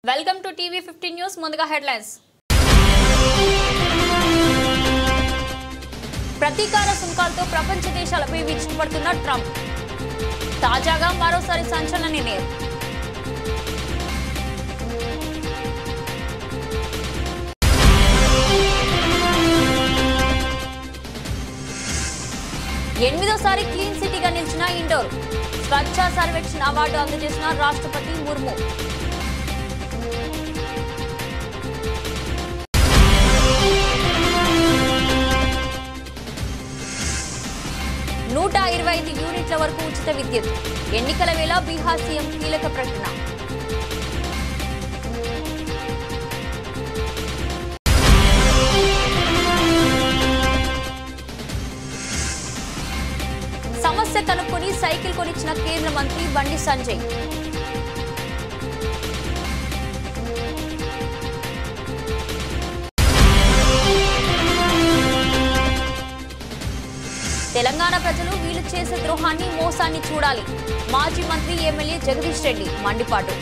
Welcome to TV 15 news. ముందుగా headlines. ప్రతీకార సుంకాలతో ప్రపంచ దేశాలపై విరుచుకుపడుతున్న ట్రంప్. తాజాగా మరోసారి సంచలన నిర్ణయం. ఎనిమిదోసారి క్లీన్ సిటీగా నిలిచిన ఇండోర్. స్వచ్ఛ సర్వేక్షణ అవార్డు అందజేసిన రాష్ట్రపతి ముర్ము. నూట 25 యూనిట్ల వరకు ఉచిత విద్యుత్. ఎన్నికల వేళ బీహార్ సీఎం కీలక ప్రకటన. సమస్య కనుక్కొని సైకిల్ కొనిచ్చిన కేంద్ర మంత్రి బండి సంజయ్. తెలంగాణ ప్రజలు వీళ్ళు చేసే ద్రోహాన్ని మోసాన్ని చూడాలి. మాజీ మంత్రి ఎమ్మెల్యే జగదీష్ రెడ్డి మండిపాటు.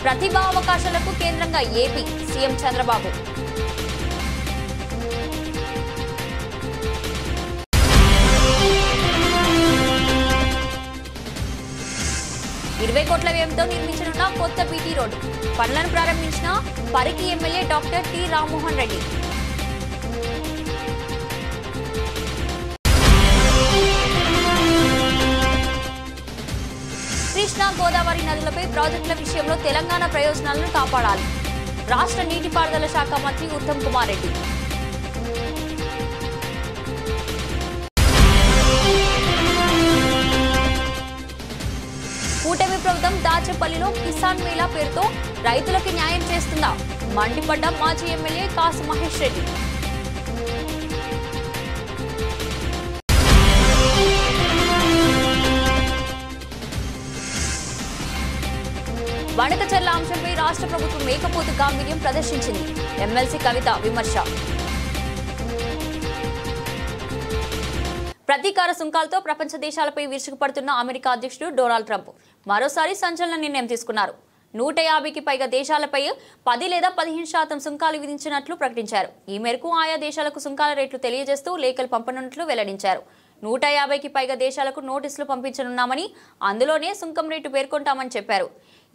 ప్రతిభా అవకాశాలకు కేంద్రంగా ఏపీ సీఎం చంద్రబాబు. ₹20 కోట్ల వ్యయంతో నిర్మించనున్న కొత్త బీటీ రోడ్డు పనులను ప్రారంభించిన Parigi MLA doctor T Rammohan Reddy. Krishna Godavari నదులపై ప్రాజెక్టుల విషయంలో తెలంగాణ ప్రయోజనాలను కాపాడాలి. రాష్ట్ర నీటిపారుదల శాఖ మంత్రి ఉత్తమ్ కుమార్ రెడ్డి. కూటమి ప్రభుత్వం దాచేపల్లిలో కిసాన్ మేళా పేరుతో రైతులకు న్యాయం చేస్తుందా? మండిపడ్డ మాజీ ఎమ్మెల్యే కాసు మహేష్ రెడ్డి. వణకచర్ల అంశంపై రాష్ట్ర ప్రభుత్వం మేకపోతు గాంభీర్యం ప్రదర్శించింది. ఎమ్మెల్సీ కవిత విమర్శ. ప్రతీకార సుంకాలతో ప్రపంచ దేశాలపై విరుచుకుపడుతున్న అమెరికా అధ్యక్షుడు డొనాల్డ్ ట్రంప్ మరోసారి సంచలన నిర్ణయం తీసుకున్నారు. 150కి పైగా దేశాలపై 10 లేదా 15% సుంకాలు విధించినట్లు ప్రకటించారు. ఈ మేరకు ఆయా దేశాలకు సుంకాల రేట్లు తెలియజేస్తూ లేఖలు పంపనున్నట్లు వెల్లడించారు. 150కి పైగా దేశాలకు నోటీసులు పంపించనున్నామని, అందులోనే సుంకం రేటు పేర్కొంటామని చెప్పారు.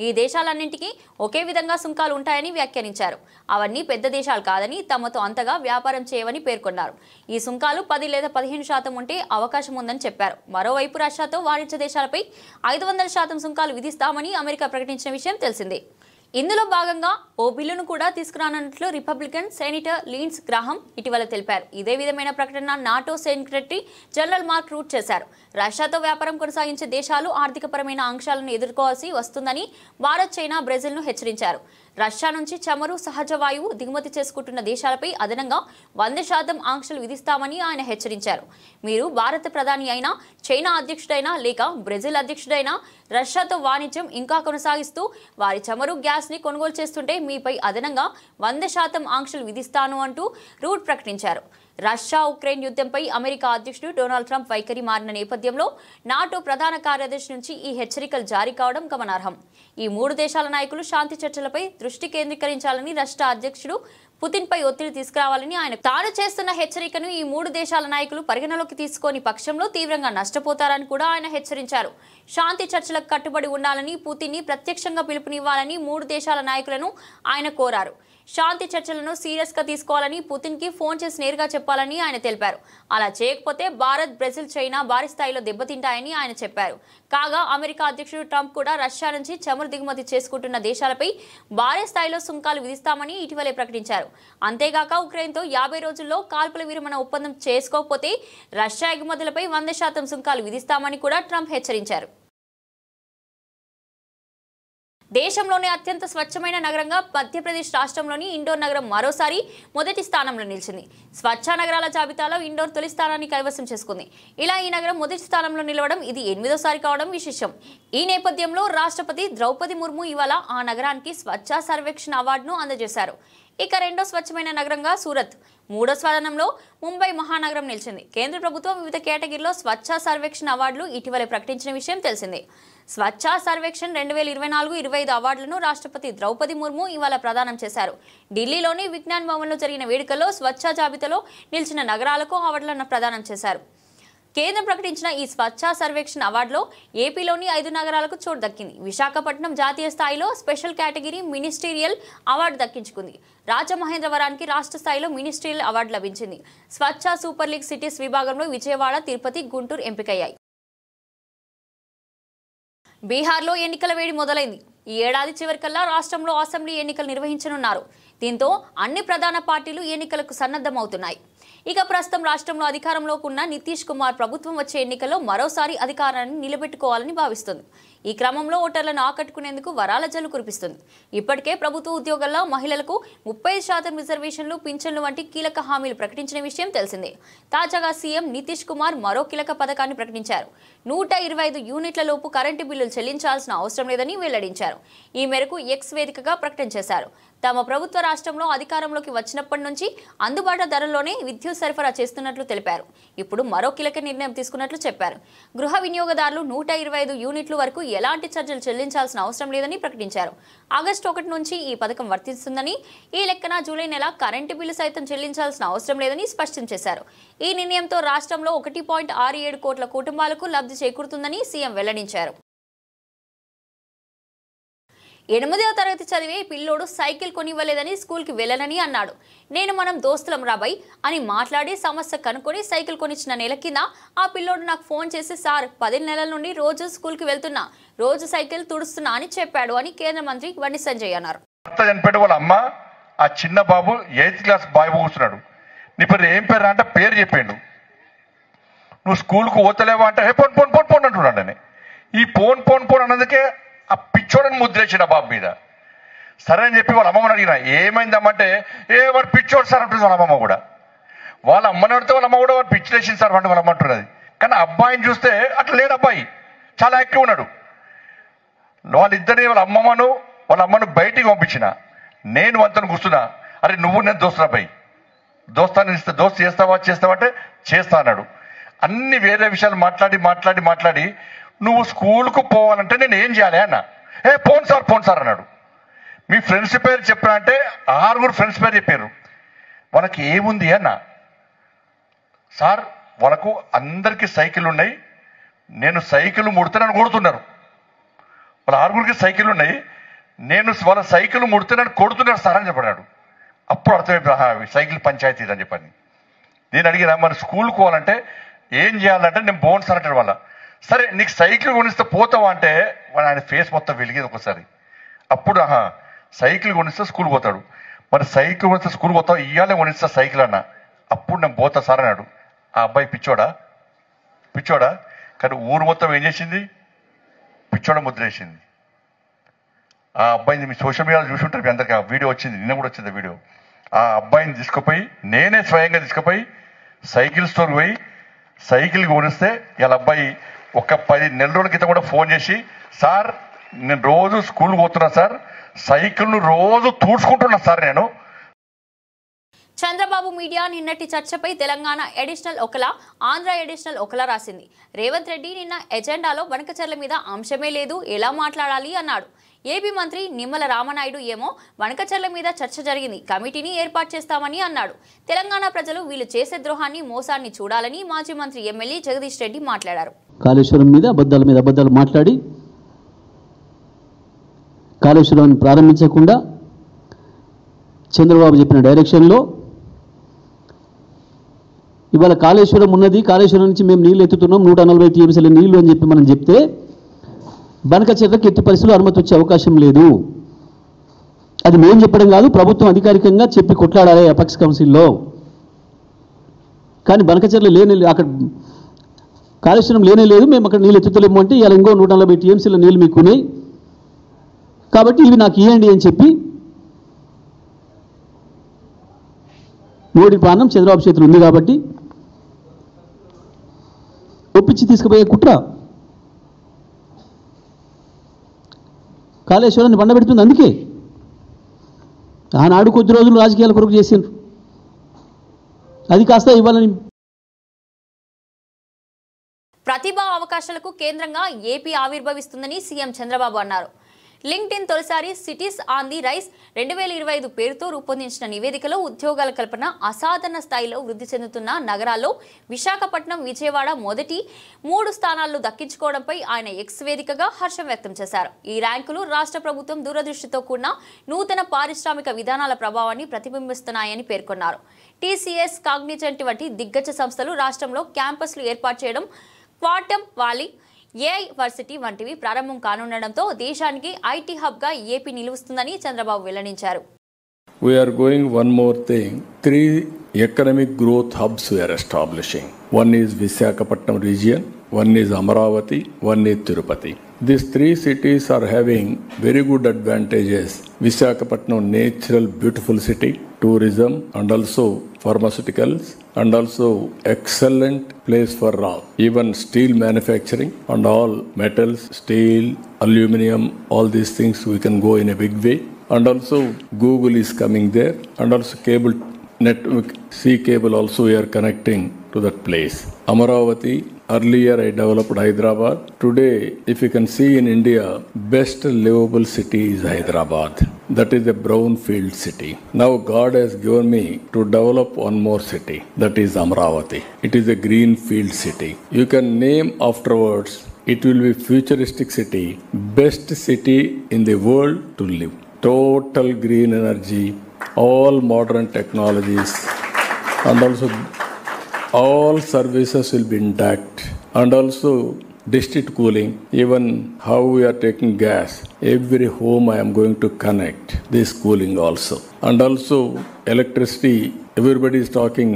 ఈ దేశాలన్నింటికీ ఒకే విధంగా సుంకాలు ఉంటాయని వ్యాఖ్యానించారు. అవన్నీ పెద్ద దేశాలు కాదని, తమతో అంతగా వ్యాపారం చేయవని పేర్కొన్నారు. ఈ సుంకాలు 10 లేదా 15% ఉంటే అవకాశం ఉందని చెప్పారు. మరోవైపు రష్యాతో వాణిజ్య దేశాలపై 500% సుంకాలు విధిస్తామని అమెరికా ప్రకటించిన విషయం తెలిసిందే. ఇందులో భాగంగా ఓ బిల్లును కూడా తీసుకురానున్నట్లు రిపబ్లికన్ సెనేటర్ లిండ్సీ గ్రాహం ఇటీవల తెలిపారు. ఇదే విధమైన ప్రకటన NATO secretary general Mark Rutte చేశారు. రష్యాతో వ్యాపారం కొనసాగించే దేశాలు ఆర్థికపరమైన ఆంక్షలను ఎదుర్కోవాల్సి వస్తుందని భారత్, చైనా, బ్రెజిల్ను హెచ్చరించారు. రష్యా నుంచి చమురు, సహజ వాయువు దిగుమతి చేసుకుంటున్న దేశాలపై అదనంగా 100% ఆంక్షలు విధిస్తామని ఆయన హెచ్చరించారు. మీరు భారత ప్రధాని అయినా, చైనా అధ్యక్షుడైనా లేక బ్రెజిల్ అధ్యక్షుడైనా రష్యాతో వాణిజ్యం ఇంకా కొనసాగిస్తూ వారి చమురు, గ్యాస్ ని కొనుగోలు చేస్తుంటే మీపై అదనంగా 100% ఆంక్షలు విధిస్తాను అంటూ రూట్ ప్రకటించారు. రష్యా ఉక్రెయిన్ యుద్ధంపై అమెరికా అధ్యక్షుడు డొనాల్డ్ ట్రంప్ వైఖరి మారిన నేపథ్యంలో నాటో ప్రధాన కార్యదర్శి నుంచి ఈ హెచ్చరికలు జారీ కావడం గమనార్హం. ఈ 3 దేశాల నాయకులు శాంతి చర్చలపై దృష్టి కేంద్రీకరించాలని, రష్యా అధ్యక్షుడు పుతిన్ పై ఒత్తిడి తీసుకురావాలని ఆయన తాను చేస్తున్న హెచ్చరికను ఈ 3 దేశాల నాయకులు పరిగణలోకి తీసుకొని పక్షంలో తీవ్రంగా నష్టపోతారని కూడా ఆయన హెచ్చరించారు. శాంతి చర్చలకు కట్టుబడి ఉండాలని, పుతిన్ ని ప్రత్యక్షంగా పిలుపునివ్వాలని 3 దేశాల నాయకులను ఆయన కోరారు. శాంతి చర్చలను సీరియస్ గా తీసుకోవాలని, పుతిన్ కి ఫోన్ చేసి నేరుగా చెప్పాలని ఆయన తెలిపారు. అలా చేయకపోతే భారత్, బ్రెజిల్, చైనా భారీ స్థాయిలో దెబ్బతింటాయని ఆయన చెప్పారు. కాగా అమెరికా అధ్యక్షుడు ట్రంప్ కూడా రష్యా నుంచి చమురు దిగుమతి చేసుకుంటున్న దేశాలపై భారీ స్థాయిలో సుంకాలు విధిస్తామని ఇటీవలే ప్రకటించారు. అంతేగాక ఉక్రెయిన్తో 50 రోజుల్లో కాల్పుల విరమణ ఒప్పందం చేసుకోకపోతే రష్యా ఎగుమతులపై 100% సుంకాలు విధిస్తామని కూడా ట్రంప్ హెచ్చరించారు. దేశంలోనే అత్యంత స్వచ్ఛమైన నగరంగా మధ్యప్రదేశ్ రాష్ట్రంలోని ఇండోర్ నగరం మరోసారి మొదటి స్థానంలో నిలిచింది. స్వచ్ఛ నగరాల జాబితాలో ఇండోర్ తొలి స్థానాన్ని కైవసం చేసుకుంది. ఇలా ఈ నగరం మొదటి స్థానంలో నిలవడం ఇది 8వ కావడం విశేషం. ఈ నేపథ్యంలో రాష్ట్రపతి ద్రౌపది ముర్ము ఇవాళ ఆ నగరానికి స్వచ్ఛ సర్వేక్షణ అవార్డును అందజేశారు. ఇక రెండో స్వచ్ఛమైన నగరంగా సూరత్, మూడో స్థానంలో ముంబై మహానగరం నిలిచింది. కేంద్ర ప్రభుత్వం వివిధ కేటగిరీలో స్వచ్ఛ సర్వేక్షణ్ అవార్డులు ఇటీవలే ప్రకటించిన విషయం తెలిసిందే. స్వచ్ఛ సర్వేక్షణ్ 2024-25 అవార్డులను రాష్ట్రపతి ద్రౌపది ముర్ము ఇవాళ ప్రదానం చేశారు. ఢిల్లీలోని విజ్ఞాన్ భవన్లో జరిగిన వేడుకల్లో స్వచ్ఛ జాబితాలో నిలిచిన నగరాలకు అవార్డులను ప్రదానం చేశారు. కేంద్రం ప్రకటించిన ఈ స్వచ్ఛ సర్వేక్షణ్ అవార్డులో ఏపీలోని 5 నగరాలకు చోటు దక్కింది. విశాఖపట్నం జాతీయ స్థాయిలో స్పెషల్ కేటగిరీ మినిస్టీరియల్ అవార్డు దక్కించుకుంది. రాజమహేంద్రవరానికి రాష్ట్ర స్థాయిలో మినిస్ట్రియల్ అవార్డు లభించింది. స్వచ్ఛ సూపర్ లీగ్ సిటీస్ విభాగంలో విజయవాడ, తిరుపతి, గుంటూరు ఎంపికయ్యాయి. బీహార్లో ఎన్నికల వేడి మొదలైంది. ఈ ఏడాది చివరికల్లా రాష్ట్రంలో అసెంబ్లీ ఎన్నికలు నిర్వహించనున్నారు. దీంతో అన్ని ప్రధాన పార్టీలు ఎన్నికలకు సన్నద్ధమవుతున్నాయి. ఇక ప్రస్తుతం రాష్ట్రంలో అధికారంలోకి ఉన్న నితీష్ కుమార్ ప్రభుత్వం వచ్చే ఎన్నికల్లో మరోసారి అధికారాన్ని నిలబెట్టుకోవాలని భావిస్తుంది. ఈ క్రమంలో ఓటర్లను ఆకట్టుకునేందుకు వరాల జల్లు కురిపిస్తుంది. ఇప్పటికే ప్రభుత్వ ఉద్యోగాల్లో మహిళలకు 30% రిజర్వేషన్లు, పింఛన్లు వంటి కీలక హామీలు ప్రకటించిన విషయం తెలిసిందే. తాజాగా సీఎం నితీష్ కుమార్ మరో కీలక పథకాన్ని ప్రకటించారు. 125 యూనిట్ల లోపు కరెంటు బిల్లులు చెల్లించాల్సిన అవసరం లేదని వెల్లడించారు. ఈ మేరకు ఎక్స్ వేదికగా ప్రకటన చేశారు. తమ ప్రభుత్వ రాష్ట్రంలో అధికారంలోకి వచ్చినప్పటి నుంచి అందుబాటు ధరల్లోనే విద్యుత్ సరఫరా చేస్తున్నట్లు తెలిపారు. ఇప్పుడు మరో కీలక నిర్ణయం తీసుకున్నట్లు చెప్పారు. గృహ వినియోగదారులు 125 యూనిట్ల వరకు ఎలాంటి ఛార్జీలు చెల్లించాల్సిన అవసరం లేదని ప్రకటించారు. ఆగస్టు 1 నుంచి ఈ పథకం వర్తిస్తుందని, ఈ లెక్కన జూలై నెల కరెంటు బిల్లు సైతం చెల్లించాల్సిన అవసరం లేదని స్పష్టం చేశారు. ఈ నిర్ణయంతో రాష్ట్రంలో 1.67 కోట్ల కుటుంబాలకు లబ్ధి చేకూరుతుందని సీఎం వెల్లడించారు. 8వ తరగతి చదివే పిల్లోడు సైకిల్ కొనివ్వలేదని స్కూల్కి వెళ్ళనని అన్నాడు. నేను మనం దోస్తులం రాబాయ్ అని మాట్లాడి సమస్య కనుక్కొని సైకిల్ కొనిచ్చిన నెల కింద ఆ పిల్లోడు నాకు ఫోన్ చేసి, సార్ 10 నెలల నుండి రోజు స్కూల్కి వెళ్తున్నా, రోజు సైకిల్ తుడుస్తున్నా అని చెప్పాడు అని కేంద్ర మంత్రి బండి సంజయ్ అన్నారు. చనిపోయాడు వాళ్ళ అమ్మ, ఆ చిన్న బాబు 8th క్లాస్ బాయ్ కూర్చున్నాడు. నీ పేరు ఏం పేరు అంటే పేరు చెప్పాడు. నువ్వు స్కూల్కు పోతలేవా అంటే పోన్ పోన్ పోన్ పోన్ అంటున్నాడు. అని ఈ పోన్ పోన్ పోన్ అన్నందుకే ఆ పిచ్చోడని ముద్రేసిన బాబు మీద. సరే అని చెప్పి వాళ్ళ అమ్మమ్మని అడిగిన, ఏమైందమ్మంటే వాడు పిచ్చోడు సార్ అంటుంది వాళ్ళ అమ్మమ్మ కూడా. వాళ్ళ అమ్మని అడితే వాళ్ళ అమ్మ కూడా వాడు పిచ్చిలేసింది సార్ అంటే వాళ్ళ అమ్మ అంటున్నది. కానీ అబ్బాయిని చూస్తే అట్లా లేడు, అబ్బాయి చాలా యాక్టివ్ ఉన్నాడు. వాళ్ళిద్దరిని వాళ్ళ అమ్మను బయటికి పంపించిన. నేను వంతను కూర్చున్నా, అరే నువ్వు నేను దోస్తున్నా అబ్బాయి, దోస్తు చేస్తావా అంటే చేస్తా అన్నాడు. అన్ని వేరే విషయాలు మాట్లాడి నువ్వు స్కూల్కు పోవాలంటే నేను ఏం చేయాలి అన్న. పోను సార్ అన్నాడు. మీ ఫ్రెండ్స్ పేరు చెప్పినా అంటే 6 ఫ్రెండ్స్ పేరు చెప్పారు. వాళ్ళకి ఏముంది అన్న. సార్ వాళ్ళకు అందరికీ సైకిల్ ఉన్నాయి, నేను సైకిల్ ముడితే నన్ను కొడుతున్నారు. వాళ్ళ 6 సైకిల్ ఉన్నాయి, నేను వాళ్ళ సైకిల్ ముడితే నన్ను కొడుతున్నారు సార్ అని చెప్పాడు. అప్పుడు అర్థమైపోయి సైకిల్ పంచాయతీ అని చెప్పని. నేను అడిగినా మరి స్కూల్కి పోవాలంటే ఏం చేయాలంటే నేను పోను సార్ అంటాడు. వాళ్ళ సరే నీకు సైకిల్ కొనిస్తే పోతావా అంటే ఆయన ఫేస్ మొత్తం వెలిగేది ఒకసారి. అప్పుడు సైకిల్ కొనిస్తే స్కూల్ పోతాడు. మరి సైకిల్ కొనిస్తే స్కూల్ పోతావు, ఇయ్యాలే కొనిస్తా సైకిల్ అన్న. అప్పుడు నేను పోతా సార్ అన్నాడు. ఆ అబ్బాయి పిచ్చోడా కానీ ఊరు మొత్తం ఏం చేసింది, పిచ్చోడ ముద్రేసింది. ఆ అబ్బాయిని మీ సోషల్ మీడియాలో చూసుంటారు, మీ అందరికీ ఆ వీడియో వచ్చింది, నిన్న కూడా వచ్చింది వీడియో. ఆ అబ్బాయిని తీసుకుపోయి నేనే స్వయంగా తీసుకుపోయి సైకిల్ స్టోర్కి పోయి సైకిల్ కొనిస్తే ఇలా అబ్బాయి ఒక 10 నెలల రోజుల క్రితం కూడా ఫోన్ చేసి, సార్ నేను రోజు స్కూల్ పోతున్నా సార్, సైకిల్ను రోజు తూడ్చుకుంటున్నా సార్ నేను. చంద్రబాబు మీడియా నిన్నటి చర్చపై తెలంగాణ ఎడిషనల్ ఒకలా, ఆంధ్ర ఎడిషనల్ ఒకలా రాసింది. రేవంత్ రెడ్డి నిన్న ఎజెండాలో వనకచర్ల మీద అంశమే లేదు, ఎలా మాట్లాడాలి అన్నాడు. ఏపీ మంత్రి నిమ్మల రామనాయుడు ఏమో వనకచర్ల మీద చర్చ జరిగింది, కమిటీని ఏర్పాటు చేస్తామని అన్నాడు. తెలంగాణ ప్రజలు వీళ్ళు చేసే ద్రోహాన్ని, మోసాన్ని చూడాలని మాజీ మంత్రి ఎమ్మెల్యే జగదీష్ రెడ్డి మాట్లాడారు. కాళేశ్వరం మీద అబద్ధాలు మాట్లాడి కాళేశ్వరాన్ని ప్రారంభించకుండా చంద్రబాబు చెప్పిన డైరెక్షన్లో ఇవాళ కాళేశ్వరం ఉన్నది, కాళేశ్వరం నుంచి మేము నీళ్ళు ఎత్తుతున్నాం 140 టీఎంసీల నీళ్లు అని చెప్పి మనం చెప్తే బనకచెర్లకు ఎట్టి పరిస్థితుల్లో అనుమతి వచ్చే అవకాశం లేదు. అది మేము చెప్పడం కాదు, ప్రభుత్వం అధికారికంగా చెప్పి కొట్లాడాలి అపెక్స్ కౌన్సిల్లో. కానీ బనకచెర్ల అక్కడ కాళేశ్వరం లేదు, మేము అక్కడ నీళ్ళు ఎత్తుతలేము అంటే ఇలా ఇంకో 140 టీఎంసీల నీళ్ళు మీకు ఉన్నాయి కాబట్టి ఇవి నాకు ఇవ్వండి అని చెప్పి మోడీ ప్రాణం చంద్రబాబు చేతులు ఉంది కాబట్టి ఒప్పించి తీసుకుపోయే కుట్ర కాళేశ్వరాన్ని బండబెడుతుంది. ఆనాడు కొద్ది రోజులు రాజకీయాల కొరకు చేసిండ్రు, అది కాస్త ఇవ్వాలని. ప్రతిభా అవకాశాలకు కేంద్రంగా ఏపీ ఆవిర్భవిస్తుందని సీఎం చంద్రబాబు అన్నారు. లింక్డ్ఇన్ తొలిసారి సిటీస్ ఆన్ ది రైస్ 2025 పేరుతో రూపొందించిన నివేదికలో ఉద్యోగాల కల్పన అసాధారణ స్థాయిలో వృద్ధి చెందుతున్న నగరాల్లో విశాఖపట్నం, విజయవాడ మొదటి 3 స్థానాలను దక్కించుకోవడంపై ఆయన ఎక్స్ వేదికగా హర్షం వ్యక్తం చేశారు. ఈ ర్యాంకులు రాష్ట్ర ప్రభుత్వం దూరదృష్టితో కూడిన నూతన పారిశ్రామిక విధానాల ప్రభావాన్ని ప్రతిబింబిస్తున్నాయని పేర్కొన్నారు. టీసీఎస్, కాగ్నిజెంట్ వంటి దిగ్గజ సంస్థలు రాష్ట్రంలో క్యాంపస్లు ఏర్పాటు చేయడం, క్వాంటమ్ వాలీ, ఏఐ వర్సిటీ వంటివి ప్రారంభం కానుండడంతో దేశానికి ఐటీ హబ్ గా ఏపీ నిలుస్తుందని చంద్రబాబు వెల్లడించారు. We are going one more thing. 3 economic growth hubs we are establishing. One is Visakhapatnam region, one is Amaravati, one is Tirupati. These 3 cities are having very good advantages. Visakhapatnam, natural, beautiful city, tourism, and also pharmaceuticals, and also excellent place for even steel manufacturing and all metals, steel, aluminum, all these things we can go in a big way. And also Google is coming there, and also cable network, sea cable also we are connecting to that place. Amaravati, earlier I developed Hyderabad. Today, if you can see in India, best livable city is Hyderabad. That is a brownfield city. Now God has given me to develop one more city. That is Amaravati. It is a greenfield city. You can name afterwards. It will be futuristic city, best city in the world to live. Total green energy, all modern technologies, and also all services will be intact, and also district cooling, even how we are taking gas, every home I am going to connect this cooling also. And also electricity, everybody is talking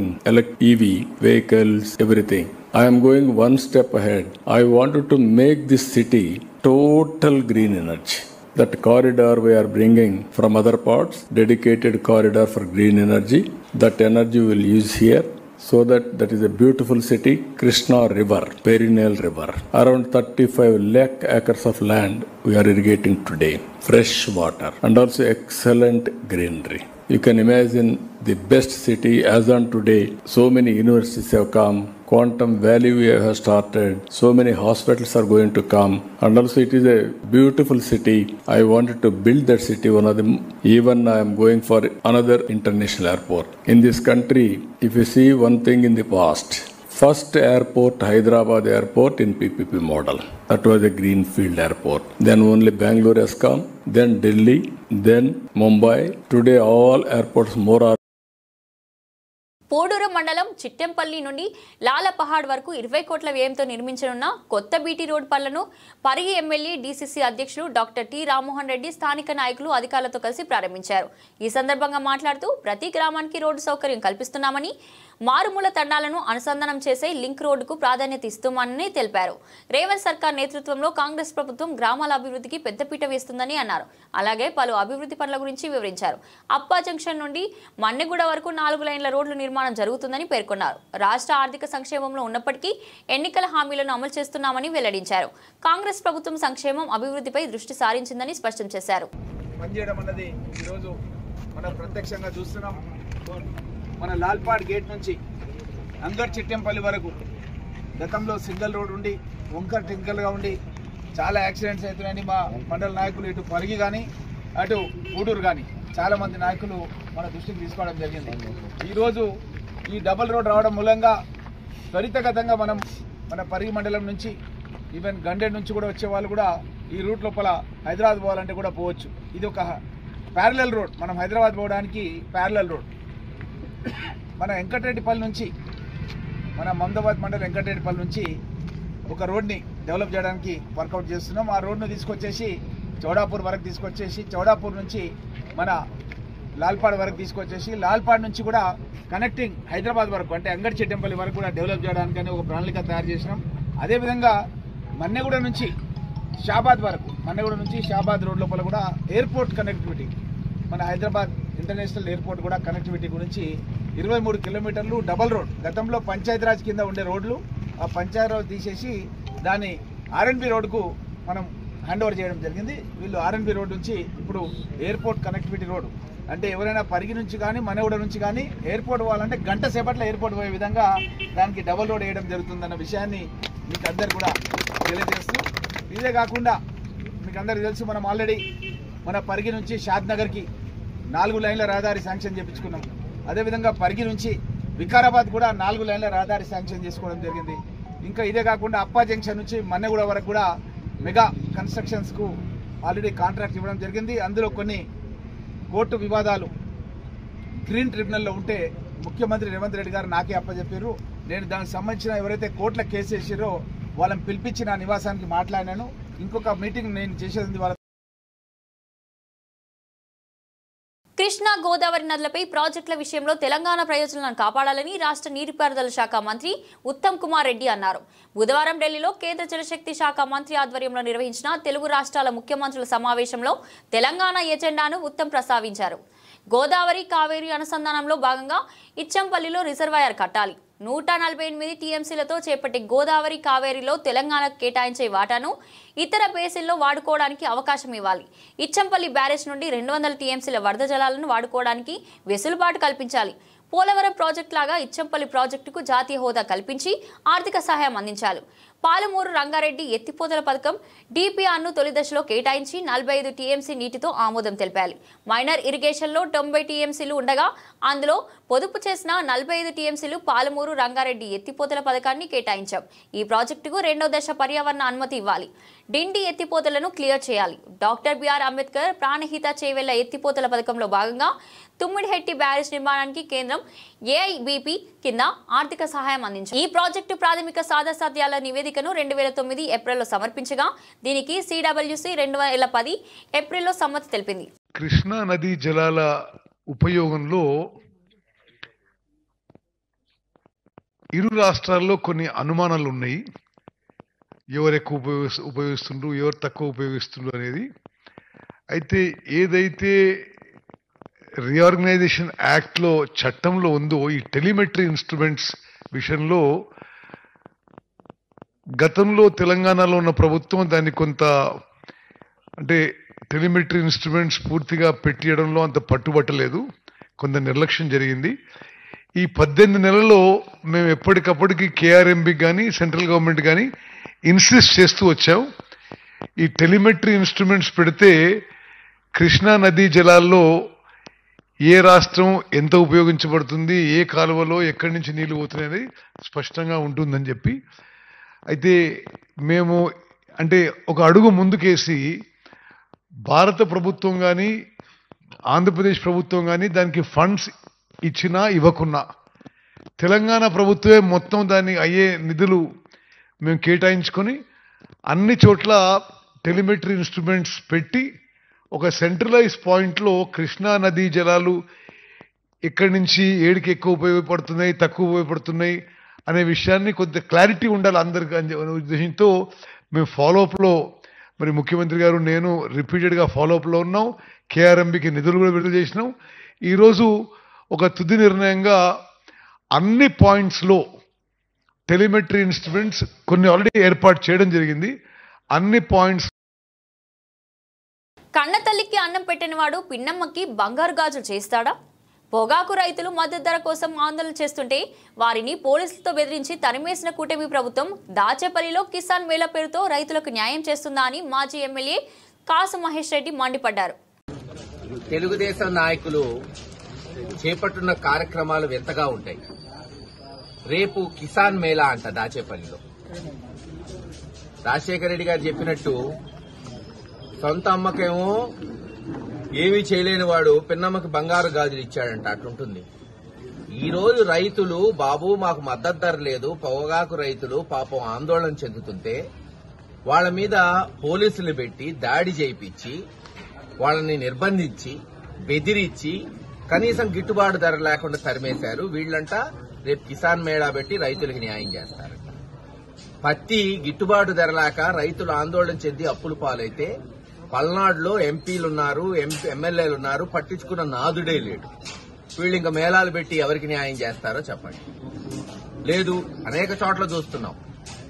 EV vehicles, everything. I am going one step ahead. I wanted to make this city total green energy. That corridor we are bringing from other parts, dedicated corridor for green energy, that energy will use here. So that is a beautiful city. Krishna River, perennial river, around 35 lakh acres of land we are irrigating today. Fresh water and also excellent greenery. You can imagine the best city as on today. So many universities have come. Quantum Valley we have started. So many hospitals are going to come. And also it is a beautiful city. I wanted to build that city. One of them, even I am going for another international airport. In this country, if you see one thing in the past, first airport, Hyderabad airport in PPP model. That was a greenfield airport. Then only Bangalore has come. Then Delhi. Then Mumbai. Today all airports more are. Poduru మండలం చిట్టెంపల్లి నుండి లాలపహాడ్ వరకు 20 కోట్ల వ్యయంతో నిర్మించనున్న కొత్త BT road పనులను Parigi MLA DCC అధ్యక్షుడు doctor T Rammohan Reddy స్థానిక నాయకులు అధికారులతో కలిసి ప్రారంభించారు. ఈ సందర్భంగా మాట్లాడుతూ ప్రతి గ్రామానికి రోడ్డు సౌకర్యం కల్పిస్తున్నామని, మారుమూల తండాలను అనుసంధానం చేసే లింక్ రోడ్డుకు ప్రాధాన్యత ఇస్తున్నామని తెలిపారు. రేవంత్ సర్కార్ నేతృత్వంలో కాంగ్రెస్ ప్రభుత్వం గ్రామాల అభివృద్ధికి పెద్దపీట వేస్తుందని అన్నారు. అలాగే పలు అభివృద్ధి పనుల గురించి వివరించారు. అప్పా జంక్షన్ నుండి మన్నెగూడ వరకు 4 లైన్ల రోడ్లు నిర్మాణం జరుగుతుందని పేర్కొన్నారు. రాష్ట్ర ఆర్థిక సంక్షేమంలో ఉన్నప్పటికీ ఎన్నికల హామీలను అమలు చేస్తున్నామని వెల్లడించారు. కాంగ్రెస్ ప్రభుత్వం సంక్షేమం, అభివృద్ధిపై దృష్టి సారించిందని స్పష్టం చేశారు. మన లాల్పాడ్ గేట్ నుంచి అంగర్ చిట్టెంపల్లి వరకు గతంలో సింగల్ రోడ్ ఉండి వంకర్ టింకల్గా ఉండి చాలా యాక్సిడెంట్స్ అవుతున్నాయని మా మండల నాయకులు ఇటు పరిగి కానీ అటు ఊడూరు కానీ చాలామంది నాయకులు మన దృష్టికి తీసుకోవడం జరిగింది. ఈరోజు ఈ డబల్ రోడ్ రావడం మూలంగా త్వరితగతంగా మనం మన పరిగి మండలం నుంచి ఈవెన్ గండెడ్ నుంచి కూడా వచ్చే వాళ్ళు కూడా ఈ రూట్ లోపల హైదరాబాద్ పోవాలంటే కూడా పోవచ్చు. ఇది ఒక ప్యారలల్ రోడ్, మనం హైదరాబాద్ పోవడానికి ప్యారలల్ రోడ్. మన వెంకటరెడ్డిపల్లి నుంచి, మన మమదాబాద్ మండలం వెంకటరెడ్డిపల్లి నుంచి ఒక రోడ్ని డెవలప్ చేయడానికి వర్కౌట్ చేస్తున్నాం. ఆ రోడ్ను తీసుకొచ్చేసి చౌడాపూర్ వరకు తీసుకొచ్చేసి, చౌడాపూర్ నుంచి మన లాల్పాడ్ వరకు తీసుకొచ్చేసి, లాల్పాడ్ నుంచి కూడా కనెక్టింగ్ హైదరాబాద్ వరకు అంటే అంగడి చిట్టెంపల్లి వరకు కూడా డెవలప్ చేయడానికని ఒక ప్రణాళిక తయారు చేసినాం. అదేవిధంగా మన్నెగూడ నుంచి షాబాద్ వరకు, మన్నెగూడ నుంచి షాబాద్ రోడ్ లోపల కూడా ఎయిర్పోర్ట్ కనెక్టివిటీ, మన హైదరాబాద్ ఇంటర్నేషనల్ ఎయిర్పోర్ట్ కూడా కనెక్టివిటీ గురించి 23 కిలోమీటర్లు డబల్ రోడ్. గతంలో పంచాయతీరాజ్ కింద ఉండే రోడ్లు ఆ పంచాయతీరాజ్ తీసేసి దాన్ని ఆర్ఎన్బి రోడ్కు మనం హ్యాండ్ ఓవర్ చేయడం జరిగింది. వీళ్ళు ఆర్ఎన్బి రోడ్ నుంచి ఇప్పుడు ఎయిర్పోర్ట్ కనెక్టివిటీ రోడ్ అంటే ఎవరైనా పరిగి నుంచి కానీ మనగూడ నుంచి కానీ ఎయిర్పోర్ట్ పోవాలంటే గంట సేపట్లో ఎయిర్పోర్ట్ పోయే విధంగా దానికి డబుల్ రోడ్ వేయడం జరుగుతుందన్న విషయాన్ని మీకు అందరు కూడా తెలియజేస్తూ, ఇదే కాకుండా మీకు అందరికీ తెలుసు మనం ఆల్రెడీ మన పరిగి నుంచి షాద్ నగర్కి 4 లైన్ల రహదారి శాంక్షన్ చేయించుకున్నాం. అదేవిధంగా పరిగి నుంచి వికారాబాద్ కూడా 4 లైన్ల రహదారి శాంక్షన్ చేసుకోవడం జరిగింది. ఇంకా ఇదే కాకుండా అప్పా జంక్షన్ నుంచి మన్నెగూడ వరకు కూడా మెగా కన్స్ట్రక్షన్స్కు ఆల్రెడీ కాంట్రాక్ట్ ఇవ్వడం జరిగింది. అందులో కొన్ని కోర్టు వివాదాలు గ్రీన్ ట్రిబ్యునల్లో ఉంటే ముఖ్యమంత్రి రేవంత్ రెడ్డి గారు నాకే అప్పచెప్పారు. నేను దానికి సంబంధించిన ఎవరైతే కోర్టుల కేసు వేసారో వాళ్ళని పిలిపించి నా నివాసానికి మాట్లాడినాను. ఇంకొక మీటింగ్ నేను చేసేది వాళ్ళ. కృష్ణా గోదావరి నదులపై ప్రాజెక్టుల విషయంలో తెలంగాణ ప్రయోజనాలను కాపాడాలని రాష్ట్ర నీటిపారుదల శాఖ మంత్రి ఉత్తమ్ కుమార్ రెడ్డి అన్నారు. బుధవారం ఢిల్లీలో కేంద్ర జలశక్తి శాఖ మంత్రి ఆధ్వర్యంలో నిర్వహించిన తెలుగు రాష్ట్రాల ముఖ్యమంత్రుల సమావేశంలో తెలంగాణ ఎజెండాను ఉత్తమ్ ప్రస్తావించారు. గోదావరి కావేరీ అనుసంధానంలో భాగంగా ఇచ్చంపల్లిలో రిజర్వాయర్ కట్టాలి. 148 టీఎంసీలతో చేపట్టే గోదావరి కావేరీలో తెలంగాణకు కేటాయించే వాటాను ఇతర బేసిన్లో వాడుకోవడానికి అవకాశం ఇవ్వాలి. ఇచ్చంపల్లి బ్యారేజ్ నుండి 200 టీఎంసీల వరద జలాలను వాడుకోవడానికి వెసులుబాటు కల్పించాలి. పోలవరం ప్రాజెక్టు లాగా ఇచ్చంపల్లి ప్రాజెక్టుకు జాతీయ హోదా కల్పించి ఆర్థిక సహాయం అందించాలి. పాలమూరు రంగారెడ్డి ఎత్తిపోతల పథకం డిపిఆర్ను తొలి దశలో కేటాయించి 45 టీఎంసీ నీటితో ఆమోదం తెలిపాలి. మైనర్ ఇరిగేషన్లో 90 టీఎంసీలు ఉండగా అందులో పొదుపు చేసిన 45 టీఎంసీలు పాలమూరు రంగారెడ్డి ఎత్తిపోతల పథకాన్ని కేటాయించాం. ఈ ప్రాజెక్టుకు 2వ దశ పర్యావరణ అనుమతి ఇవ్వాలి. డిండి ఎత్తిపోతలను క్లియర్ చేయాలి. డాక్టర్ బిఆర్ అంబేద్కర్ ప్రాణహిత చేవెళ్ల ఎత్తిపోతల పథకంలో భాగంగా తుమ్మిడిహెట్టి బ్యారేజ్ నిర్మాణానికి కేంద్రం ఏఐబిపి కింద ఆర్థిక సహాయం అందించింది. ఈ ప్రాజెక్టు ప్రాథమిక సాధ్యాసాధ్యాల నివేదికను 2009 ఏప్రిల్లో సమర్పించగా దీనికి సిడబ్ల్యూసి 2010 ఏప్రిల్లో సమ్మతి తెలిపింది. కృష్ణా నదీ జలాల ఉపయోగంలో ఇరు రాష్ట్రాల్లో కొన్ని అనుమానాలు ఉన్నాయి. ఎవరు ఎక్కువ ఉపయోగిస్తుండ్రు, ఎవరు తక్కువ ఉపయోగిస్తుండ్రు అనేది. అయితే ఏదైతే రీఆర్గనైజేషన్ యాక్ట్లో చట్టంలో ఉందో ఈ టెలిమెట్రీ ఇన్స్ట్రుమెంట్స్ విషయంలో గతంలో తెలంగాణలో ఉన్న ప్రభుత్వం దాన్ని కొంత అంటే టెలిమెట్రీ ఇన్స్ట్రుమెంట్స్ పూర్తిగా పెట్టియడంలో అంత పట్టుబట్టలేదు, కొంత నిర్లక్ష్యం జరిగింది. ఈ 18 నెలల్లో మేము ఎప్పటికప్పటికి కేఆర్ఎంబికి కానీ సెంట్రల్ గవర్నమెంట్ కానీ ఇన్సిస్ట్ చేస్తూ వచ్చాం. ఈ టెలిమెట్రీ ఇన్స్ట్రుమెంట్స్ పెడితే కృష్ణా నదీ జలాల్లో ఏ రాష్ట్రం ఎంత ఉపయోగించబడుతుంది, ఏ కాలువలో ఎక్కడి నుంచి నీళ్లు పోతున్నాయని స్పష్టంగా ఉంటుందని చెప్పి. అయితే మేము అంటే ఒక అడుగు ముందుకేసి భారత ప్రభుత్వం కానీ ఆంధ్రప్రదేశ్ ప్రభుత్వం కానీ దానికి ఫండ్స్ ఇచ్చినా ఇవ్వకున్నా తెలంగాణ ప్రభుత్వమే మొత్తం దాన్ని అయ్యే నిధులు మేము కేటాయించుకొని అన్ని చోట్ల టెలిమెట్రీ ఇన్స్ట్రుమెంట్స్ పెట్టి ఒక సెంట్రలైజ్ పాయింట్లో కృష్ణా నదీ జలాలు ఎక్కడి నుంచి ఏడికి ఎక్కువ ఉపయోగపడుతున్నాయి, తక్కువ ఉపయోగపడుతున్నాయి అనే విషయాన్ని కొద్దిగా క్లారిటీ ఉండాలి అందరికీ అనే ఉద్దేశంతో మేము ఫాలోఅప్లో మరి ముఖ్యమంత్రి గారు నేను రిపీటెడ్గా ఫాలోఅప్లో ఉన్నాం. కేఆర్ఎంబికి నిధులు కూడా విడుదల చేసినాం. ఈరోజు ఒక తుది నిర్ణయంగా అన్ని పాయింట్స్లో టెలిమెట్రీ ఇన్స్ట్రుమెంట్స్ కొన్ని ఆల్రెడీ ఏర్పాటు చేయడం జరిగింది. అన్ని పాయింట్స్ కన్న తల్లికి అన్నం పెట్టినవాడు పిన్నమ్మకి బంగారు గాజులు చేస్తాడా? పొగాకు రైతులు మద్దతు ధర కోసం ఆందోళన చేస్తుంటే వారిని పోలీసులతో బెదిరించి తరిమేసిన కూటమి ప్రభుత్వం దాచేపల్లిలో కిసాన్ మేళా పేరుతో రైతులకు న్యాయం చేస్తుందా అని మాజీ ఎమ్మెల్యే కాసు మహేష్ రెడ్డి మండిపడ్డారు. తెలుగుదేశం నాయకులు చేపట్టున్న కార్యక్రమాలు వింతగా ఉంటాయి. రేపు కిసాన్ మేళా అంట దాచేపల్లిలో. రాజశేఖర రెడ్డి గారు చెప్పినట్టు సొంత అమ్మకేమో ఏమీ చేయలేని వాడు పిన్నమ్మకి బంగారు గాజులు ఇచ్చాడంట, అట్లుంటుంది. ఈ రోజు రైతులు బాబు మాకు మద్దతు ధర లేదు, పొగాకు రైతులు పాపం ఆందోళన చెందుతుంటే వాళ్ళ మీద పోలీసులు పెట్టి దాడి చేయించి వాళ్ళని నిర్బంధించి బెదిరించి కనీసం గిట్టుబాటు ధర లేకుండా తరిమేశారు. వీళ్లంట రేపు కిసాన్ మేళా పెట్టి రైతులకు న్యాయం చేస్తారంట. పత్తి గిట్టుబాటు ధర లేక రైతులు ఆందోళన చెంది అప్పుల పాలైతే పల్నాడులో ఎంపీలున్నారు, ఎమ్మెల్యేలున్నారు, పట్టించుకున్న నాదుడే లేడు. వీళ్ళు ఇంకా మేళాలు పెట్టి ఎవరికి న్యాయం చేస్తారో చెప్పండి. లేదు, అనేక చోట్ల చూస్తున్నాం.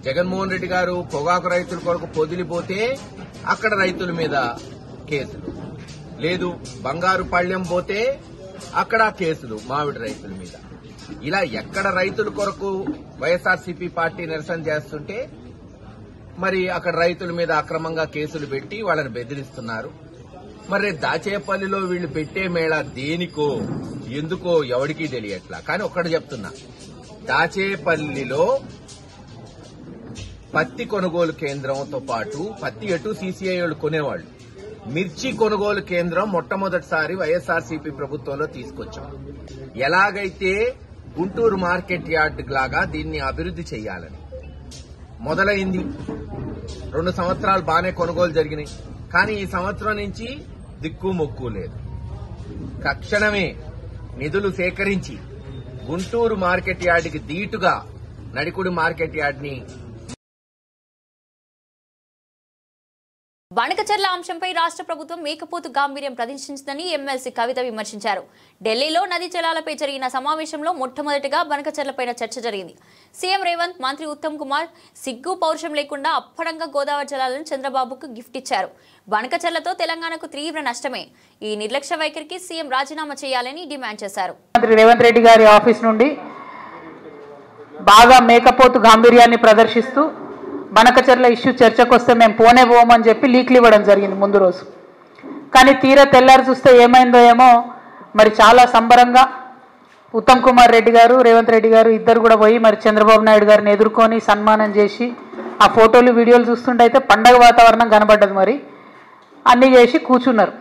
జగన్మోహన్ రెడ్డి గారు పొగాకు రైతుల కొరకు పొదిలిపోతే అక్కడ రైతుల మీద కేసులు, లేదు బంగారు పళ్ళెం పోతే అక్కడ కేసులు మామిడి రైతుల మీద. ఇలా ఎక్కడ రైతుల కొరకు వైఎస్ఆర్సీపీ పార్టీ నిరసన చేస్తుంటే మరి అక్కడ రైతుల మీద అక్రమంగా కేసులు పెట్టి వాళ్ళని బెదిరిస్తున్నారు. మరి దాచేపల్లిలో వీళ్ళు పెట్టే మేళా దేనికో ఎందుకో ఎవరికీ తెలియట్లా. కానీ ఒక్కటి చెప్తున్నా, దాచేపల్లిలో పత్తి కొనుగోలు కేంద్రంతో పాటు పత్తి ఎటు సీసీఐ వాళ్ళు కొనేవాళ్లు, మిర్చి కొనుగోలు కేంద్రం మొట్టమొదటిసారి వైఎస్ఆర్సీపీ ప్రభుత్వంలో తీసుకొచ్చాం. ఎలాగైతే గుంటూరు మార్కెట్ యార్డ్ లాగా దీన్ని అభివృద్ది చేయాలని మొదలైంది. 2 సంవత్సరాలు బాగానే కొనుగోలు జరిగినాయి. కానీ ఈ సంవత్సరం నుంచి దిక్కు మొక్కు లేదు. తక్షణమే నిధులు సేకరించి గుంటూరు మార్కెట్ యార్డ్కి దీటుగా నడికుడి మార్కెట్ యార్డ్ని. బనకచెర్ల అంశంపై రాష్ట్ర ప్రభుత్వం మేకపోతు గాంభీర్యం ప్రదర్శించిందని ఎమ్మెల్సీ కవిత విమర్శించారు. ఢిల్లీలో నదీ జలాలపై జరిగిన సమావేశంలో మొట్టమొదటిగా బనకచెర్లపైన చర్చ జరిగింది. సీఎం రేవంత్, మంత్రి ఉత్తమ్ కుమార్ సిగ్గు పౌరుషం లేకుండా అప్పడంగా గోదావరి జలాలను చంద్రబాబుకు గిఫ్ట్ ఇచ్చారు. బనకచెర్లతో తెలంగాణకు తీవ్ర నష్టమే. ఈ నిర్లక్ష్య వైఖరికి సీఎం రాజీనామా చేయాలని డిమాండ్ చేశారు. మంత్రి రేవంత్ రెడ్డి గారి ఆఫీస్ నుండి బాగా మేకపోతు గాంభీర్యాన్ని ప్రదర్శిస్తూ బనకచెర్ల ఇష్యూ చర్చకు వస్తే మేము పోమని చెప్పి లీక్లు ఇవ్వడం జరిగింది ముందు రోజు. కానీ తీరా తెల్లారి చూస్తే ఏమైందో ఏమో మరి చాలా సంబరంగా ఉత్తమ్ కుమార్ రెడ్డి గారు, రేవంత్ రెడ్డి గారు ఇద్దరు కూడా పోయి మరి చంద్రబాబు నాయుడు గారిని ఎదుర్కొని సన్మానం చేసి ఆ ఫోటోలు వీడియోలు చూస్తుంటే అయితే పండగ వాతావరణం కనబడ్డది. మరి అన్నీ చేసి కూర్చున్నారు.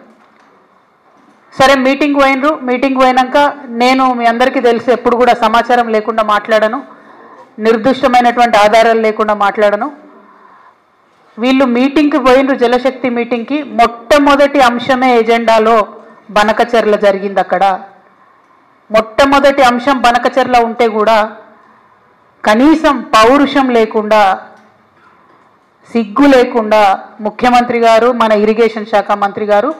సరే మీటింగ్ పోయినరు. మీటింగ్ పోయినాక నేను మీ అందరికీ తెలుసు ఎప్పుడు కూడా సమాచారం లేకుండా మాట్లాడను, నిర్దిష్టమైనటువంటి ఆధారాలు లేకుండా మాట్లాడను. వీళ్ళు మీటింగ్కి పోయినరు, జలశక్తి మీటింగ్కి. మొట్టమొదటి అంశమే ఎజెండాలో బనకచెర్ల జరిగింది. అక్కడ మొట్టమొదటి అంశం బనకచెర్ల ఉంటే కూడా కనీసం పౌరుషం లేకుండా, సిగ్గు లేకుండా ముఖ్యమంత్రి గారు, మన ఇరిగేషన్ శాఖ మంత్రి గారు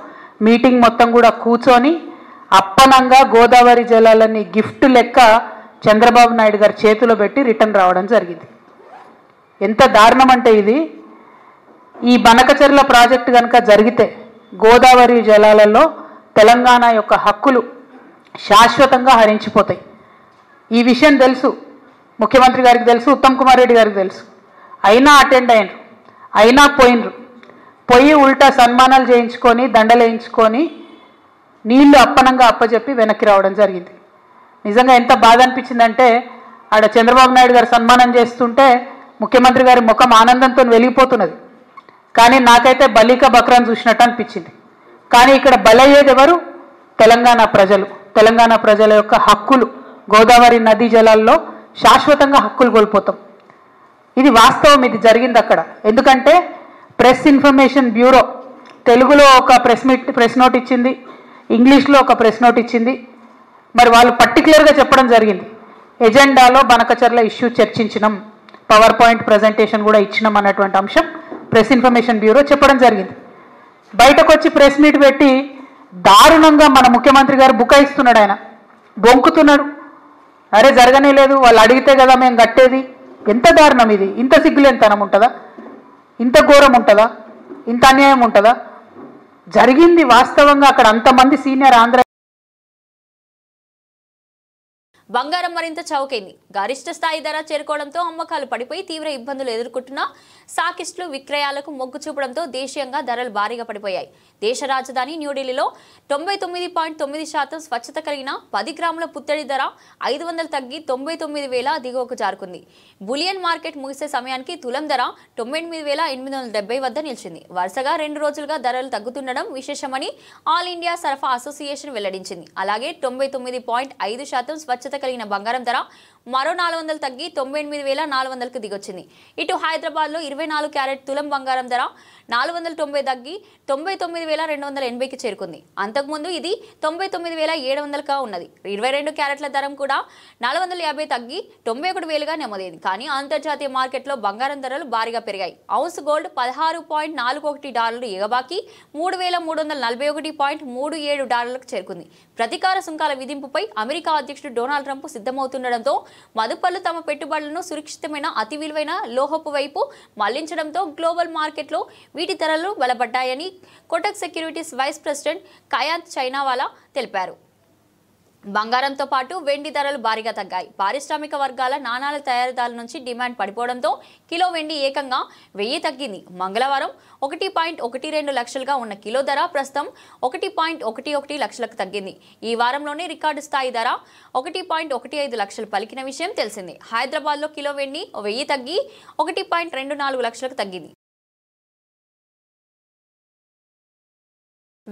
మీటింగ్ మొత్తం కూడా కూర్చొని అప్పనంగా గోదావరి జలాలని గిఫ్ట్ లెక్క చంద్రబాబు నాయుడు గారి చేతిలో పెట్టి రిటర్న్ రావడం జరిగింది. ఎంత దారుణం అంటే ఇది. ఈ బనకచెర్ల ప్రాజెక్టు కనుక జరిగితే గోదావరి జలాలలో తెలంగాణ యొక్క హక్కులు శాశ్వతంగా హరించిపోతాయి. ఈ విషయం తెలుసు, ముఖ్యమంత్రి గారికి తెలుసు, ఉత్తమ్ కుమార్ రెడ్డి గారికి తెలుసు. అయినా అటెండ్ అయినరు, అయినా పోయి ఉల్టా సన్మానాలు చేయించుకొని దండలు వేయించుకొని నీళ్లు అప్పనంగా అప్పచెప్పి వెనక్కి రావడం జరిగింది. నిజంగా ఎంత బాధ అనిపించిందంటే ఆడ చంద్రబాబు నాయుడు గారు సన్మానం చేస్తుంటే ముఖ్యమంత్రి గారి ముఖం ఆనందంతో వెలిగిపోతున్నది. కానీ నాకైతే బలిక బక్రాన్ చూసినట్టు అనిపించింది. కానీ ఇక్కడ బలయ్యేది ఎవరు? తెలంగాణ ప్రజలు. తెలంగాణ ప్రజల యొక్క హక్కులు, గోదావరి నదీ జలాల్లో శాశ్వతంగా హక్కులు కోల్పోతాం. ఇది వాస్తవం, ఇది జరిగింది అక్కడ. ఎందుకంటే ప్రెస్ ఇన్ఫర్మేషన్ బ్యూరో తెలుగులో ఒక ప్రెస్ నోట్ ఇచ్చింది, ఇంగ్లీష్లో ఒక ప్రెస్ నోట్ ఇచ్చింది. మరి వాళ్ళు పర్టికులర్గా చెప్పడం జరిగింది, ఎజెండాలో బనకచెర్ల ఇష్యూ చర్చించినాం, పవర్ పాయింట్ ప్రజెంటేషన్ కూడా ఇచ్చినాం అన్నటువంటి అంశం ప్రెస్ ఇన్ఫర్మేషన్ బ్యూరో చెప్పడం జరిగింది. బయటకు వచ్చి ప్రెస్ మీట్ పెట్టి దారుణంగా మన ముఖ్యమంత్రి గారు బుకాయిస్తున్నాడు, ఆయన బొంకుతున్నాడు. అరే జరగనే లేదు, వాళ్ళు అడిగితే కదా మేము కట్టేది. ఎంత దారుణం ఇది! ఇంత సిగ్గులేనితనం ఉంటుందా? ఇంత ఘోరం ఉంటుందా? ఇంత అన్యాయం ఉంటుందా? జరిగింది వాస్తవంగా అక్కడ అంతమంది సీనియర్ ఆంధ్ర. బంగారం మరింత చౌకైంది. గరిష్ట స్థాయి ధర చేరుకోవడంతో అమ్మకాలు పడిపోయి తీవ్ర ఇబ్బందులు ఎదుర్కొంటున్న సాకిస్టులు విక్రయాలకు మొగ్గు చూపడంతో దేశీయంగా ధరలు భారీగా పడిపోయాయి. దేశ రాజధాని న్యూఢిల్లీలో 99.9% స్వచ్ఛత కలిగిన 10 గ్రాముల పుత్తడి ధర 500 తగ్గి 99,000 దిగువకు జారుకుంది. బులియన్ మార్కెట్ ముగిసే సమయానికి తులం ధర 99,870 వద్ద నిలిచింది. వరుసగా 2 రోజులుగా ధరలు తగ్గుతుండడం విశేషమని ఆల్ ఇండియా సరఫరా అసోసియేషన్ వెల్లడించింది. అలాగే 99.5% స్వచ్ఛత కలిగిన బంగారం ధర మరో 400 తగ్గి 98,400కు దిగొచ్చింది. ఇటు హైదరాబాద్లో 24 క్యారెట్ తులం బంగారం ధర 490 తగ్గి 99,280కి చేరుకుంది. అంతకుముందు ఇది 99,700గా ఉన్నది. 22 క్యారెట్ల ధర కూడా 450 తగ్గి 91,000గా నమోదైంది. కానీ అంతర్జాతీయ మార్కెట్లో బంగారం ధరలు భారీగా పెరిగాయి. ఔన్స్ గోల్డ్ $16.41 ఎగబాకి $3,341.37కు చేరుకుంది. ప్రతీకార సుంకాల విధింపుపై అమెరికా అధ్యక్షుడు డొనాల్డ్ డొనాల్డ్ ట్రంప్ సిద్ధమవుతుండటంతో మదుపర్లు తమ పెట్టుబడులను సురక్షితమైన అతి విలువైన లోహపు వైపు మళ్లించడంతో గ్లోబల్ మార్కెట్లో వీటి ధరలు బలపడ్డాయని కోటక్ సెక్యూరిటీస్ వైస్ ప్రెసిడెంట్ కయాంత్ చైనావాలా తెలిపారు. బంగారంతో పాటు వెండి ధరలు భారీగా తగ్గాయి. పారిశ్రామిక వర్గాల నాణాల తయారీదారుల నుంచి డిమాండ్ పడిపోవడంతో కిలో వెండి ఏకంగా 1000 తగ్గింది. మంగళవారం 1.12 లక్షలుగా ఉన్న కిలో ధర ప్రస్తుతం 1.11 లక్షలకు తగ్గింది. ఈ వారంలోనే రికార్డు స్థాయి ధర 1.15 లక్షలు పలికిన విషయం తెలిసిందే. హైదరాబాద్లో కిలో వెండి 1000 తగ్గి 1.24 లక్షలకు తగ్గింది.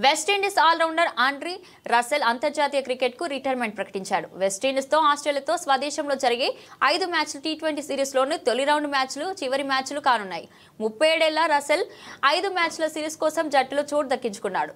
వెస్టిండీస్ ఆల్రౌండర్ ఆండ్రీ రసెల్ అంతర్జాతీయ క్రికెట్కు రిటైర్మెంట్ ప్రకటించాడు. వెస్టిండీస్తో ఆస్ట్రేలియాతో స్వదేశంలో జరిగే 5 మ్యాచ్ల టీ20 సిరీస్లోని తొలి రౌండ్ మ్యాచ్లు చివరి మ్యాచ్లు కానున్నాయి. 37 ఏళ్ల రసెల్ 5 మ్యాచ్ల సిరీస్ కోసం జట్టులో చోటు దక్కించుకున్నాడు.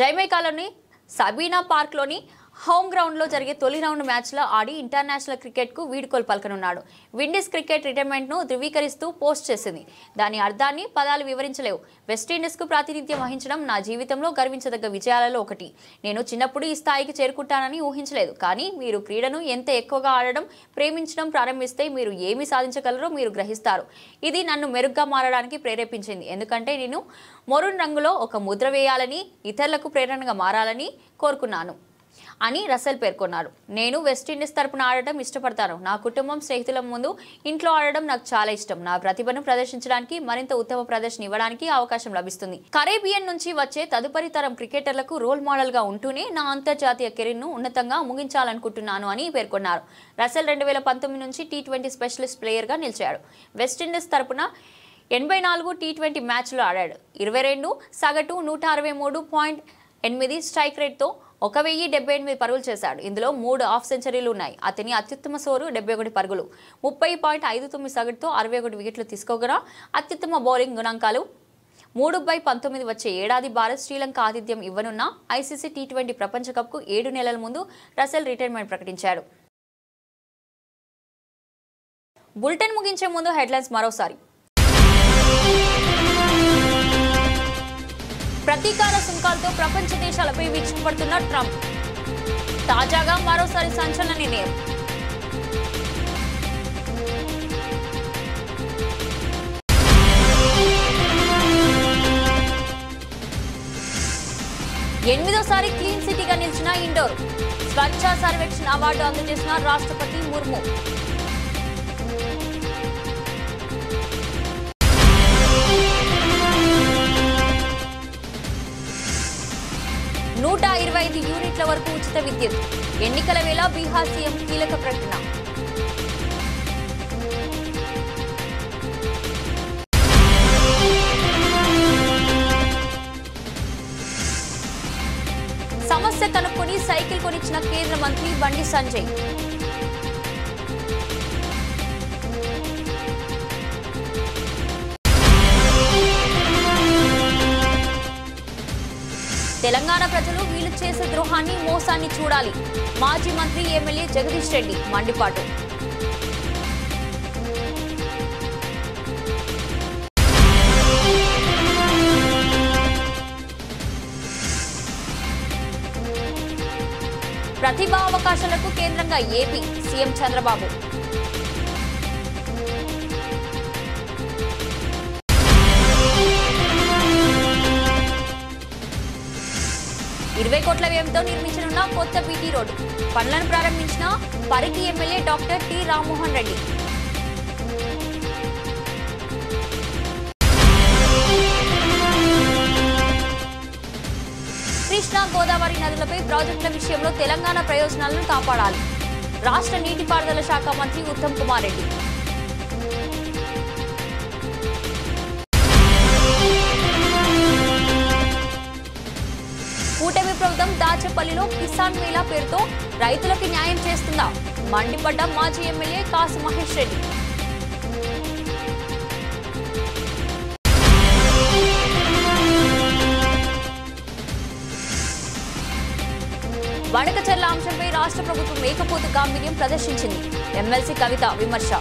జమైకాలోని సబీనా పార్క్లోని హోమ్ గ్రౌండ్లో జరిగే తొలి రౌండ్ మ్యాచ్లో ఆడి ఇంటర్నేషనల్ క్రికెట్కు వీడ్కోలు పలకనున్నాడు. విండీస్ క్రికెట్ రిటైర్మెంట్ను ధృవీకరిస్తూ పోస్ట్ చేసింది. దాని అర్థాన్ని పదాలు వివరించలేవు. వెస్టిండీస్కు ప్రాతినిధ్యం వహించడం నా జీవితంలో గర్వించదగ్గ విజయాలలో ఒకటి. నేను చిన్నప్పుడు ఈ స్థాయికి చేరుకుంటానని ఊహించలేదు. కానీ మీరు క్రీడను ఎంత ఎక్కువగా ఆడడం, ప్రేమించడం ప్రారంభిస్తే మీరు ఏమి సాధించగలరో మీరు గ్రహిస్తారు. ఇది నన్ను మెరుగ్గా మారడానికి ప్రేరేపించింది. ఎందుకంటే నేను మెరూన్ రంగులో ఒక ముద్ర వేయాలని, ఇతరులకు ప్రేరణగా మారాలని కోరుకున్నాను అని రసెల్ పేర్కొన్నారు. నేను వెస్టిండీస్ తరపున ఆడటం ఇష్టపడతాను. నా కుటుంబం, స్నేహితుల ముందు ఇంట్లో ఆడడం నాకు చాలా ఇష్టం. నా ప్రతిభను ప్రదర్శించడానికి, మరింత ఉత్తమ ప్రదర్శన ఇవ్వడానికి అవకాశం లభిస్తుంది. కరేబియన్ నుంచి వచ్చే తదుపరి తరం క్రికెటర్లకు రోల్ మోడల్ గా ఉంటూనే నా అంతర్జాతీయ కెరీర్ను ఉన్నతంగా ముగించాలనుకుంటున్నాను అని పేర్కొన్నారు. రసెల్ 2019 నుంచి టీ20 స్పెషలిస్ట్ ప్లేయర్గా నిలిచాడు. వెస్టిండీస్ తరపున 84 టీ20 మ్యాచ్లు ఆడాడు. 22 సగటు 163.8 స్ట్రైక్ రేట్తో 1078 పరుగులు చేశాడు. ఇందులో 3 హాఫ్ సెంచరీలు ఉన్నాయి. అతని అత్యుత్తమ స్కోరు 71 పరుగులు. 30.59 సగటుతో 61 వికెట్లు తీసుకోగా అత్యుత్తమ బౌలింగ్ గుణాంకాలు 3/19 వచ్చే ఏడాది భారత్ శ్రీలంక ఆతిథ్యం ఇవ్వనున్న ఐసీసీ టీ20 ప్రపంచ కప్కు 7 నెలల ముందు రసెల్ రిటైర్మెంట్ ప్రకటించాడు. బులెటిన్ ముగించే ముందు హెడ్లైన్స్ మరోసారి. ప్రతీకార సుంకాలతో ప్రపంచ దేశాలపై విరుచుకుపడుతున్న ట్రంప్. తాజాగా మరోసారి సంచలన నిర్ణయం. ఎనిమిదోసారి క్లీన్ సిటీగా నిలిచిన ఇండోర్. స్వచ్ఛ సర్వేక్షణ్ అవార్డు అందజేసిన రాష్ట్రపతి ముర్ము. $125 యూనిట్ల వరకు ఉచిత విద్యుత్. ఎన్నికల వేళ బీహార్ సీఎం కీలక ప్రకటన. సమస్య కనుక్కొని సైకిల్ కొనిచ్చిన కేంద్ర మంత్రి బండి సంజయ్. తెలంగాణ ప్రజలు వీళ్ళు చేసే ద్రోహాన్ని, మోసాన్ని చూడాలి. మాజీ మంత్రి ఎమ్మెల్యే జగదీష్ రెడ్డి మండిపాటు. ప్రతిభా అవకాశాలకు కేంద్రంగా ఏపీ సీఎం చంద్రబాబు. కోట్ల వ్యయంతో నిర్మించనున్న కొత్త బీటీ రోడ్డు. పనులను ప్రారంభించిన Parigi MLA doctor T Rammohan Reddy. Krishna, Godavari నదులపై ప్రాజెక్టుల విషయంలో తెలంగాణ ప్రయోజనాలను కాపాడాలి. రాష్ట్ర నీటిపారుదల శాఖ మంత్రి ఉత్తమ్ కుమార్ రెడ్డి. కూటమి ప్రభుత్వం దాచపల్లిలో కిసాన్ మేళా పేరుతో రైతులకు న్యాయం చేస్తుందా? మండిపడ్డ మాజీ ఎమ్మెల్యే కాసు మహేష్ రెడ్డి. వడకచెర్ల అంశంపై రాష్ట్ర ప్రభుత్వం మేకపోతు గాంభీర్యం ప్రదర్శించింది. ఎమ్మెల్సీ కవిత విమర్శ.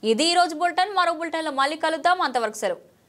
ఇది ఈ రోజు బులెటిన్. మరో బులెటిన్లో మళ్ళీ కలుద్దాం. అంతవరకు సెలవు.